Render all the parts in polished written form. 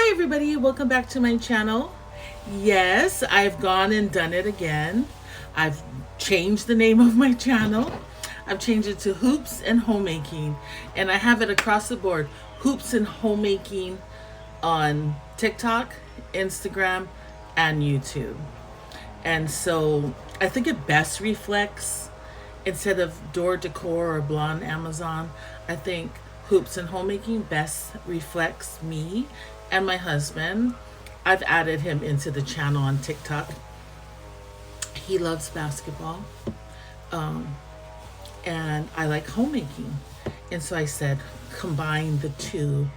Hi everybody, welcome back to my channel. Yes, I've gone and done it again. I've changed the name of my channel. I've changed it to Hoops and Homemaking, and I have it across the board. Hoops and Homemaking on TikTok, Instagram, and YouTube. And so I think it best reflects, instead of door decor or blonde Amazon, I think Hoops and Homemaking best reflects me and my husband. I've added him into the channel on TikTok. He loves basketball. And I like homemaking. And so I said, combine the two.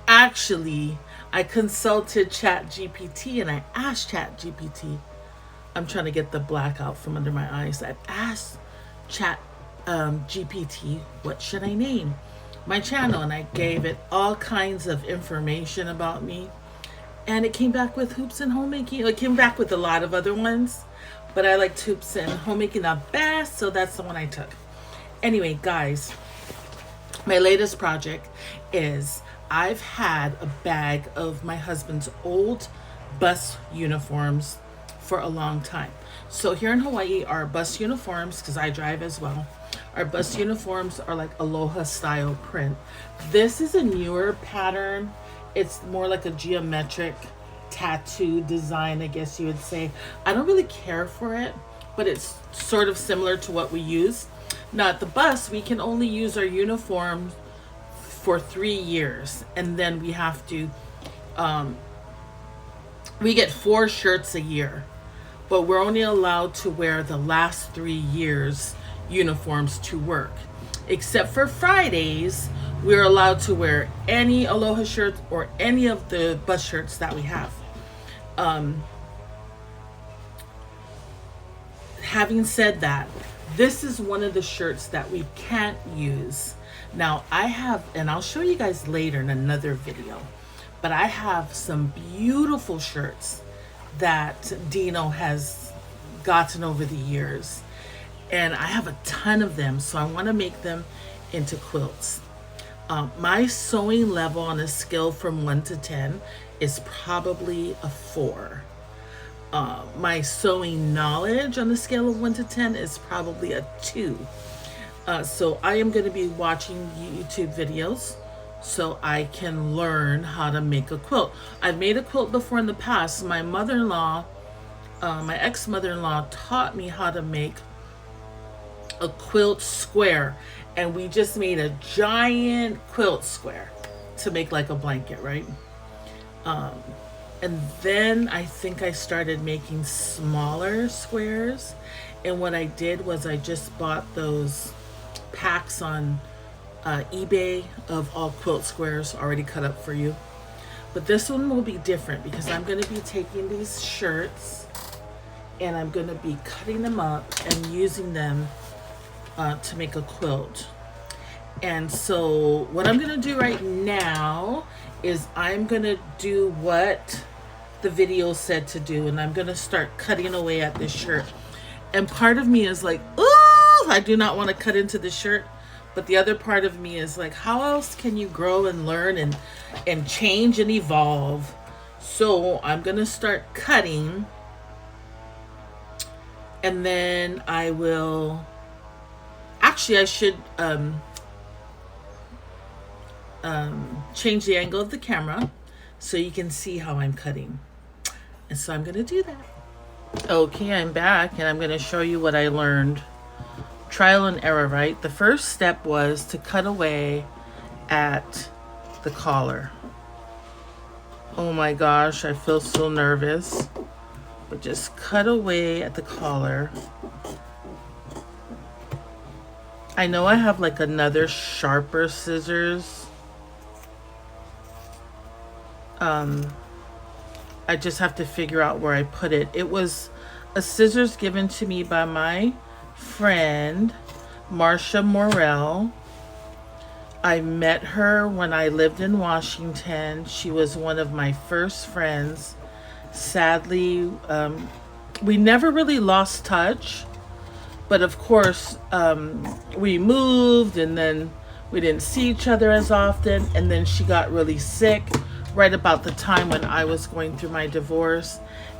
Actually, I consulted ChatGPT and I asked ChatGPT, I'm trying to get the black out from under my eyes. I asked GPT, what should I name my channel? And I gave it all kinds of information about me. And it came back with Hoops and Homemaking. It came back with a lot of other ones, but I liked Hoops and Homemaking the best, so that's the one I took. Anyway, guys, my latest project is I've had a bag of my husband's old bus uniforms for a long time. So here in Hawaii, our bus uniforms, because I drive as well, our bus uniforms are like Aloha style print. This is a newer pattern. It's more like a geometric tattoo design, I guess you would say. I don't really care for it, but it's sort of similar to what we use. Now at the bus, we can only use our uniforms for 3 years, and then we have to, we get 4 shirts a year, but we're only allowed to wear the last 3 years uniforms to work. Except for Fridays, we're allowed to wear any Aloha shirts or any of the bus shirts that we have. Having said that, this is one of the shirts that we can't use. Now I have, and I'll show you guys later in another video, but I have some beautiful shirts that Dino has gotten over the years. And I have a ton of them, so I want to make them into quilts. My sewing level on a scale from 1 to 10 is probably a 4. My sewing knowledge on a scale of 1 to 10 is probably a 2. So I am going to be watching YouTube videos so I can learn how to make a quilt. I've made a quilt before in the past. My mother-in-law, my ex-mother-in-law taught me how to make a quilt square, and we just made a giant quilt square to make like a blanket, right? And then I think I started making smaller squares, and what I did was I just bought those packs on eBay of all quilt squares already cut up for you. But this one will be different because I'm going to be taking these shirts and I'm going to be cutting them up and using them to make a quilt. And so what I'm gonna do right now is I'm gonna do what the video said to do, and I'm gonna start cutting away at this shirt. And part of me is like, oh, I do not want to cut into the shirt, but the other part of me is like, how else can you grow and learn and change and evolve? So I'm gonna start cutting, and then I will, actually, I should change the angle of the camera so you can see how I'm cutting. And so I'm going to do that. Okay, I'm back and I'm going to show you what I learned. Trial and error, right? The first step was to cut away at the collar. Oh my gosh, I feel so nervous. But just cut away at the collar. I know I have like another sharper scissors. I just have to figure out where I put it. It was a scissors given to me by my friend, Marcia Morell. I met her when I lived in Washington. She was one of my first friends. Sadly, we never really lost touch. But of course, we moved and then we didn't see each other as often. And then she got really sick right about the time when I was going through my divorce.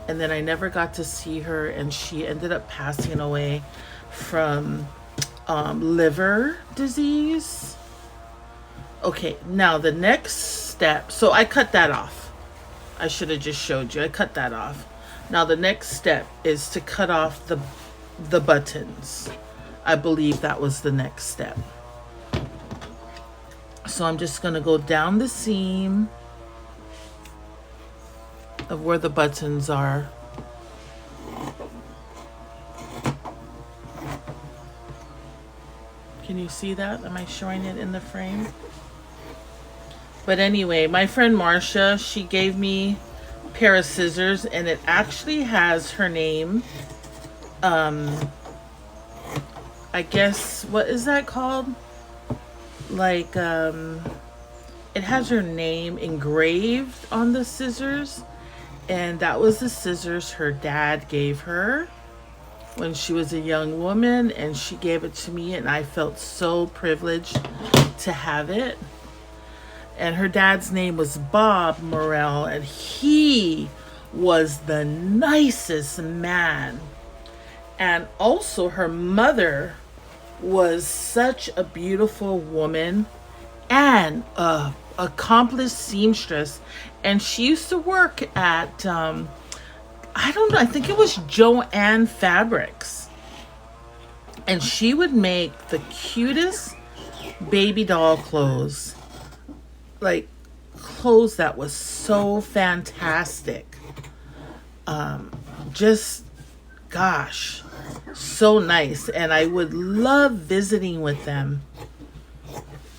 And then I never got to see her, and she ended up passing away from liver disease. Okay, now the next step, so I cut that off. I should have just showed you. I cut that off. Now the next step is to cut off the buttons. I believe that was the next step. So I'm just going to go down the seam of where the buttons are. Can you see that? Am I showing it in the frame? But anyway, my friend Marcia, she gave me a pair of scissors, and it actually has her name. I guess, what is that called? Like, it has her name engraved on the scissors. And that was the scissors her dad gave her when she was a young woman, and she gave it to me, and I felt so privileged to have it. And her dad's name was Bob Morrell, and he was the nicest man. And also her mother was such a beautiful woman and a accomplished seamstress, and she used to work at I don't know, I think it was Joanne Fabrics, and she would make the cutest baby doll clothes, like clothes that was so fantastic. Just, gosh, so nice. And I would love visiting with them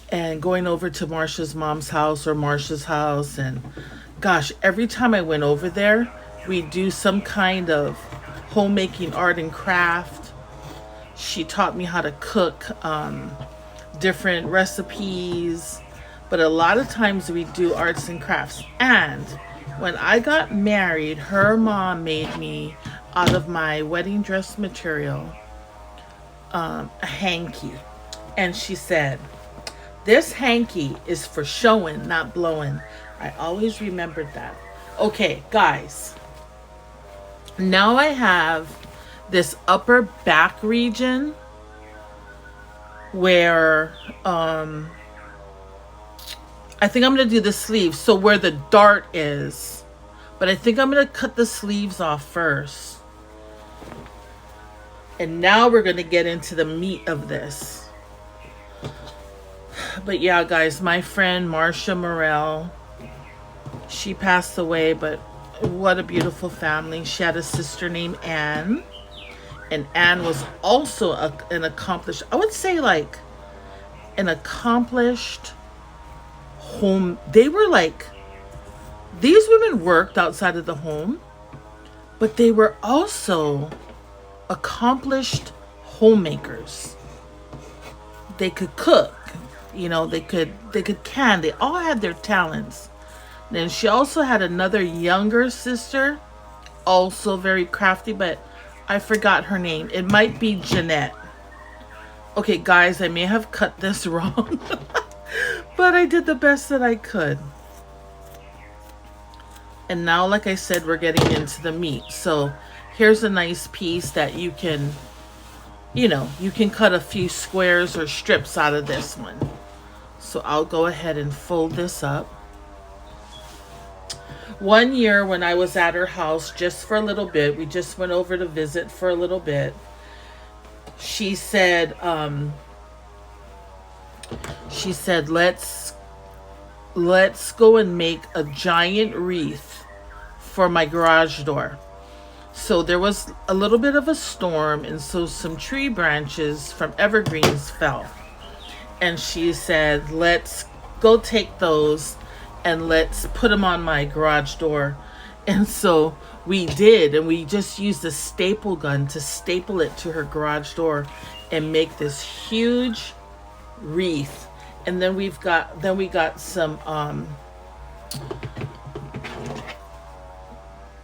and going over to Marcia's mom's house or Marcia's house. And gosh, every time I went over there, we'd do some kind of homemaking art and craft. She taught me how to cook different recipes, but a lot of times we do arts and crafts. And when I got married, her mom made me, out of my wedding dress material, a hanky. And she said, this hanky is for showing, not blowing. I always remembered that. Okay, guys. Now I have this upper back region where I think I'm going to do the sleeves. So where the dart is. But I think I'm going to cut the sleeves off first. And now we're going to get into the meat of this. But yeah, guys, my friend Marcia Morrell, she passed away, but what a beautiful family. She had a sister named Anne. And Anne was also an accomplished, I would say like an accomplished home. They were like, these women worked outside of the home, but they were also accomplished homemakers. They could cook, you know, they could can. They all had their talents. Then she also had another younger sister, also very crafty, but I forgot her name. It might be Jeanette. Okay, guys, I may have cut this wrong, but I did the best that I could. And now, like I said, we're getting into the meat. So here's a nice piece that you can, you know, you can cut a few squares or strips out of this one. So I'll go ahead and fold this up. One year when I was at her house just for a little bit, we just went over to visit for a little bit. She said, let's go and make a giant wreath for my garage door. So there was a little bit of a storm, and so some tree branches from evergreens fell. And she said, let's go take those and let's put them on my garage door. And so we did, and we just used a staple gun to staple it to her garage door and make this huge wreath. And then we got some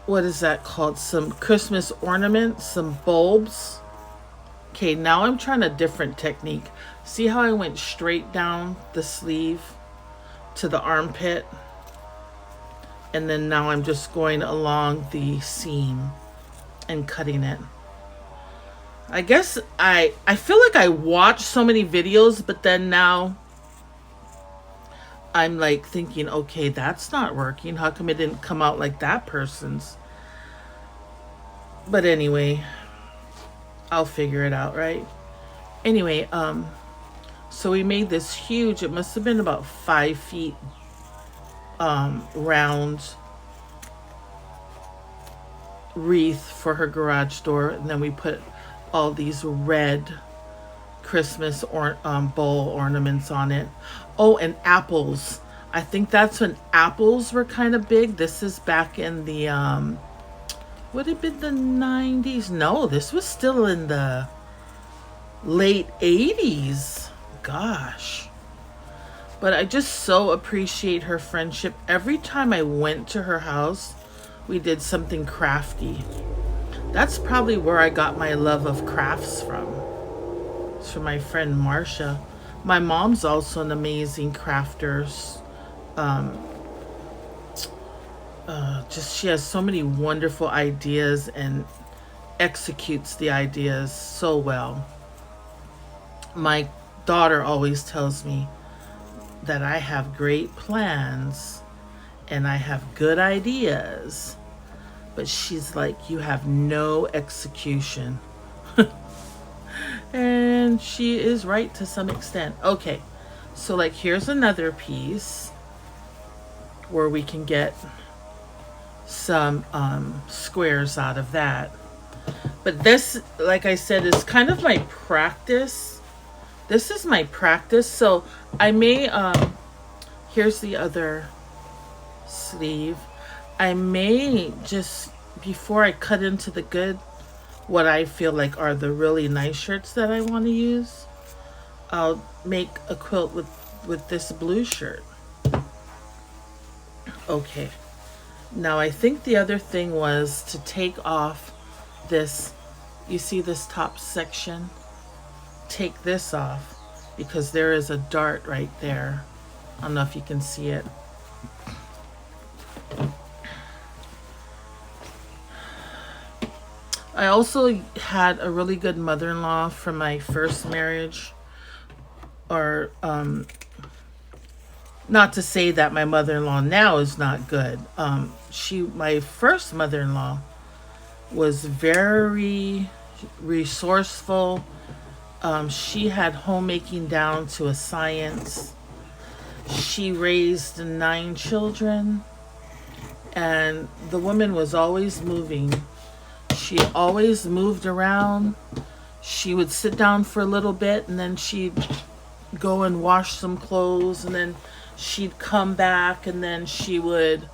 what is that called? Some Christmas ornaments, some bulbs. Okay, now I'm trying a different technique. See how I went straight down the sleeve to the armpit? And then now I'm just going along the seam and cutting it. I guess I feel like I watched so many videos, but then now I'm like thinking, okay, that's not working. How come it didn't come out like that person's? But anyway, I'll figure it out, right? Anyway, so we made this huge, it must have been about 5 feet round wreath for her garage door, and then we put all these red Christmas bowl ornaments on it. Oh, and apples. I think that's when apples were kind of big. This is back in the would it have been the 90s? No, this was still in the late 80s. Gosh. But I just so appreciate her friendship. Every time I went to her house, we did something crafty. That's probably where I got my love of crafts from. It's from my friend Marcia. My mom's also an amazing crafter. Just she has so many wonderful ideas and executes the ideas so well. My daughter always tells me that I have great plans and I have good ideas, but she's like, you have no execution. And she is right to some extent. Okay, so like here's another piece where we can get some squares out of that. But this, like I said, is kind of my practice. This is my practice. So I may, here's the other sleeve. I may just, before I cut into the good, what I feel like are the really nice shirts that I want to use, I'll make a quilt with this blue shirt. Okay. Now I think the other thing was to take off this, you see this top section? Take this off because there is a dart right there. I don't know if you can see it. I also had a really good mother-in-law from my first marriage, or not to say that my mother-in-law now is not good. My first mother-in-law was very resourceful. She had homemaking down to a science. She raised 9 children, and the woman was always moving. She always moved around. She would sit down for a little bit and then she'd go and wash some clothes, and then she'd come back, and then she would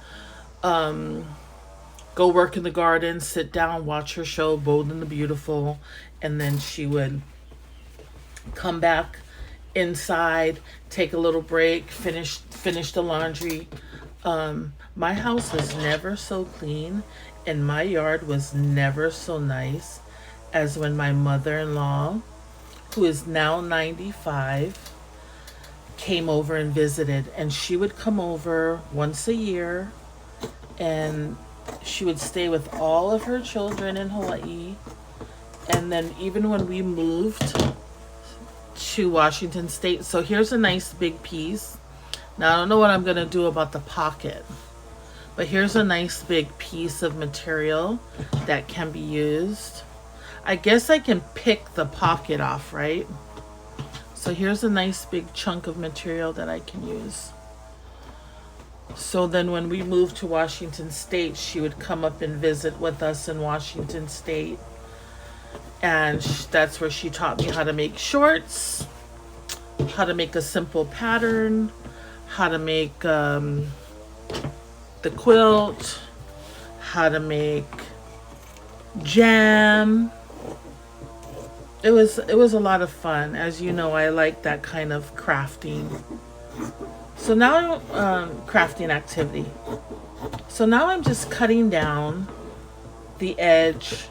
go work in the garden, sit down, watch her show Bold and the Beautiful, and then she would come back inside, take a little break, finish the laundry. My house was never so clean and my yard was never so nice as when my mother-in-law, who is now 95, came over and visited. And she would come over once a year, and she would stay with all of her children in Hawaii. And then even when we moved to Washington State, so here's a nice big piece. Now I don't know what I'm gonna do about the pocket, but here's a nice big piece of material that can be used. I guess I can pick the pocket off, right? So here's a nice big chunk of material that I can use. So then when we moved to Washington State, she would come up and visit with us in Washington State. And that's where she taught me how to make shorts, how to make a simple pattern, how to make the quilt, how to make jam. It was a lot of fun. As you know, I like that kind of crafting. So now, crafting activity. So now I'm just cutting down the edge,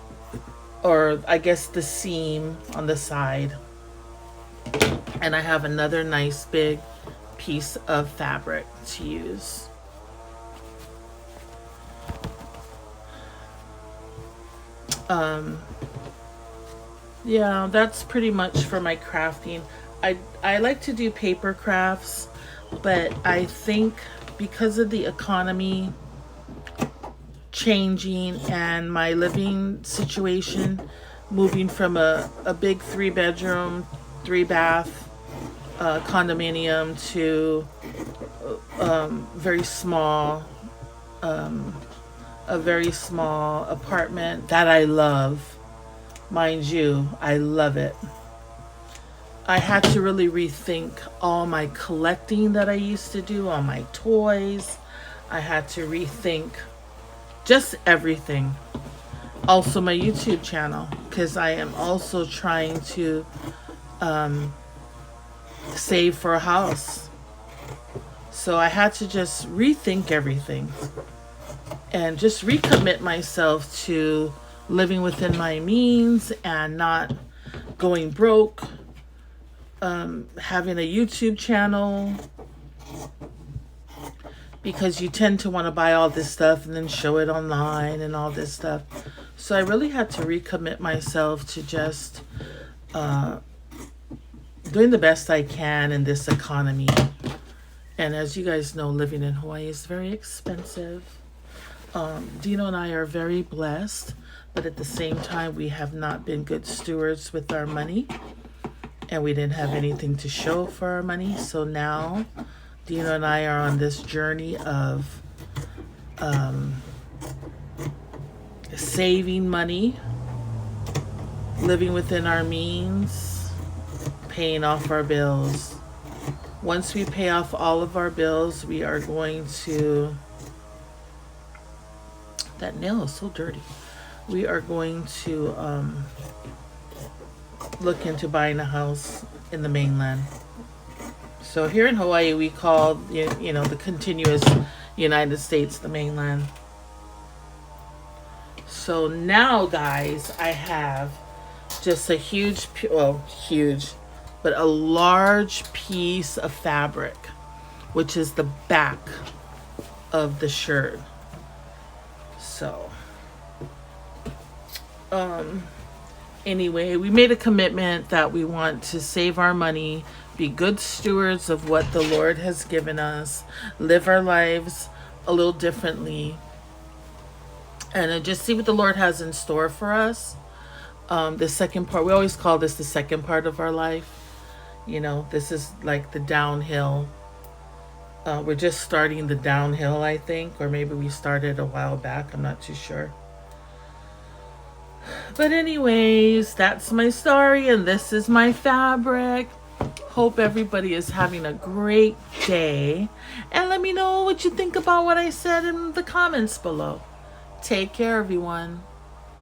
or I guess the seam on the side. And I have another nice big piece of fabric to use. Yeah, that's pretty much for my crafting. I like to do paper crafts, but I think because of the economy changing and my living situation, moving from a big 3-bedroom, 3-bath condominium to very small, a very small apartment that I love. Mind you, I love it. I had to really rethink all my collecting that I used to do, all my toys. I had to rethink just everything. Also my YouTube channel, because I am also trying to save for a house. So I had to just rethink everything and just recommit myself to living within my means and not going broke, having a YouTube channel, because you tend to want to buy all this stuff and then show it online and all this stuff. So I really had to recommit myself to just doing the best I can in this economy. And as you guys know, living in Hawaii is very expensive. Dino and I are very blessed, but at the same time, we have not been good stewards with our money, and we didn't have anything to show for our money. So now, Dino and I are on this journey of saving money, living within our means, paying off our bills. Once we pay off all of our bills, we are going to... That nail is so dirty. We are going to look into buying a house in the mainland. So here in Hawaii, we call, you know, the continuous United States the mainland. So now, guys, I have just a huge, but a large piece of fabric, which is the back of the shirt. So, anyway, we made a commitment that we want to save our money, be good stewards of what the Lord has given us, live our lives a little differently, and just see what the Lord has in store for us. The second part, we always call this the second part of our life. You know, this is like the downhill. We're just starting the downhill, I think, or maybe we started a while back. I'm not too sure. But anyways, that's my story, and this is my fabric. Hope everybody is having a great day, and let me know what you think about what I said in the comments below. Take care, everyone.